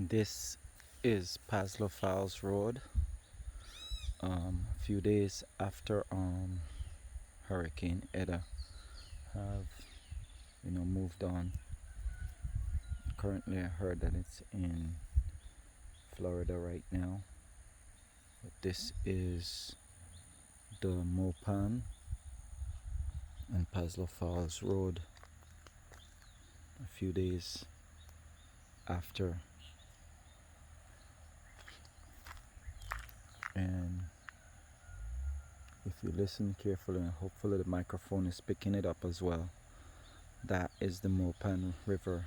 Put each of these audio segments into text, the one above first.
This is Paslo Falls Road. A few days after Hurricane Ida have moved on. Currently, I heard that it's in Florida right now. But this is the Mopan and Paslo Falls Road. A few days after, and if you listen carefully, and hopefully the microphone is picking it up as well, that is the Mopan River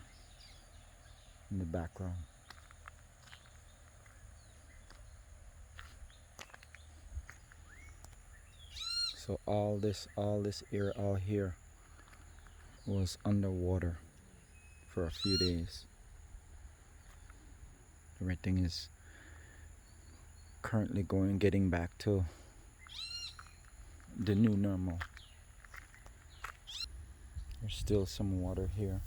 in the background. So all this area all here was underwater for a few days. Everything is currently getting back to the new normal. There's still some water here.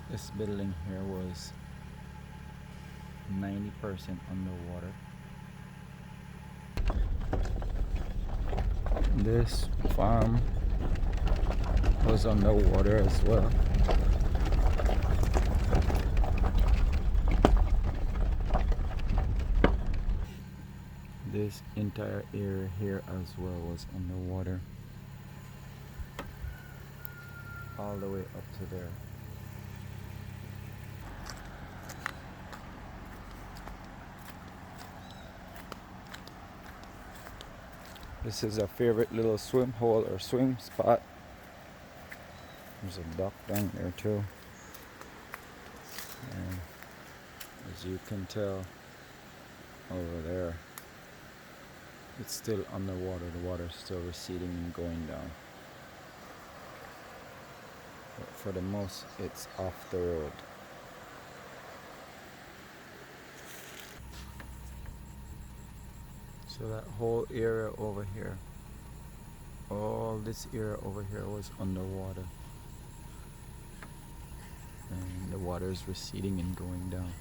This building here was 90% underwater. This farm was underwater as well. This entire area here as well was underwater, all the way up to there. This is a favorite little swim hole or swim spot. There's a dock down there too. And as you can tell over there, it's still underwater. The water's still receding and going down. But for the most, it's off the road. So that whole area over here, all this area over here was underwater. And the water is receding and going down.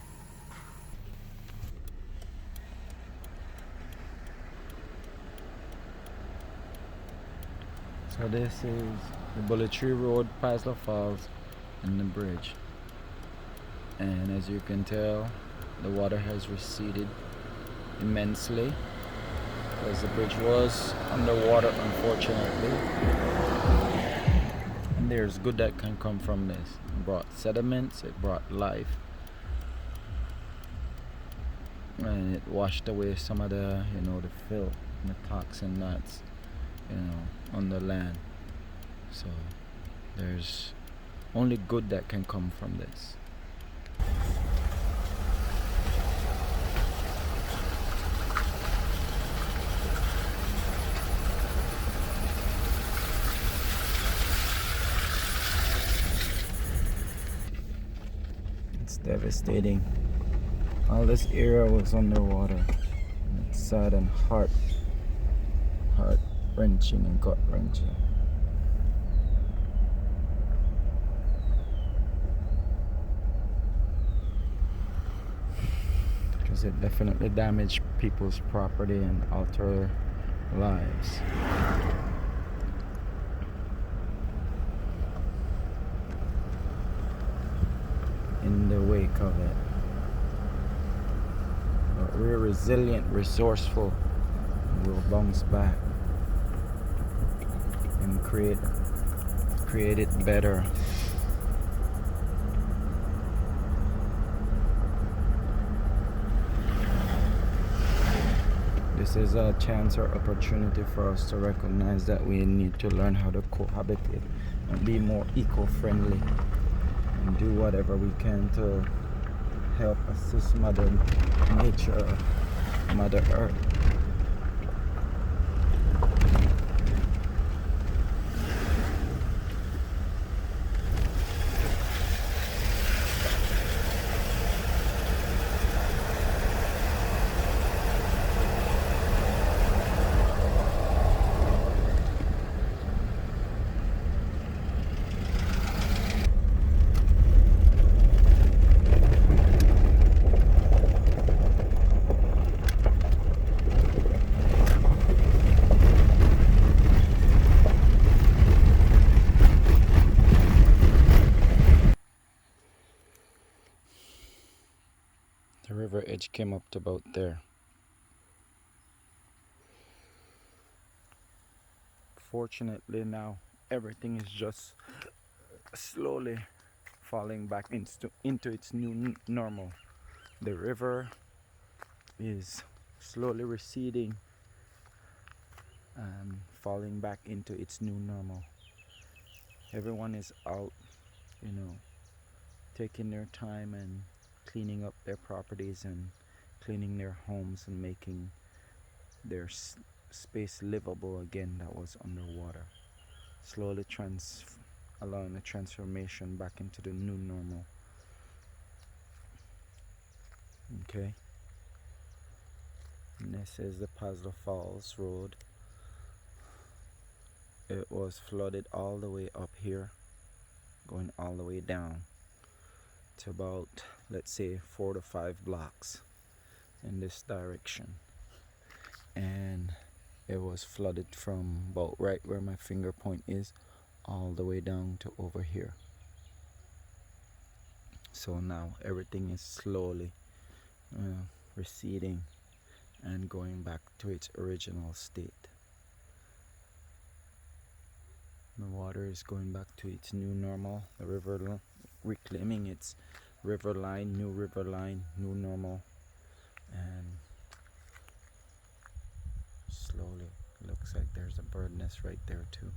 So this is the Bullet Tree Road, Paslo Falls, and the bridge. And as you can tell, the water has receded immensely because the bridge was underwater, unfortunately. And there's good that can come from this. It brought sediments, it brought life, and it washed away some of the the filth and the toxin that's on the land. So there's only good that can come from this. It's devastating. All this area was underwater. It's sad and heart wrenching and gut wrenching. Because it definitely damaged people's property and altered lives. In the wake of it. But we're resilient, resourceful, and we'll bounce back and create it better. This is a chance or opportunity for us to recognize that we need to learn how to cohabitate and be more eco-friendly and do whatever we can to help assist Mother Nature, Mother Earth. edge came up to about there. Fortunately now everything is just slowly falling back into its new normal. The river is slowly receding and falling back into its new normal. Everyone is out, you know, taking their time and cleaning up their properties and cleaning their homes and making their space livable again that was underwater. Slowly allowing the transformation back into the new normal. Okay. And this is the Pasla Falls Road. It was flooded all the way up here, going all the way down to about, let's say, 4 to 5 blocks in this direction. And it was flooded from about right where my finger point is all the way down to over here. So now everything is slowly receding and going back to its original state. The water is going back to its new normal. The river reclaiming its river line, new normal, and slowly looks like there's a bird nest right there too.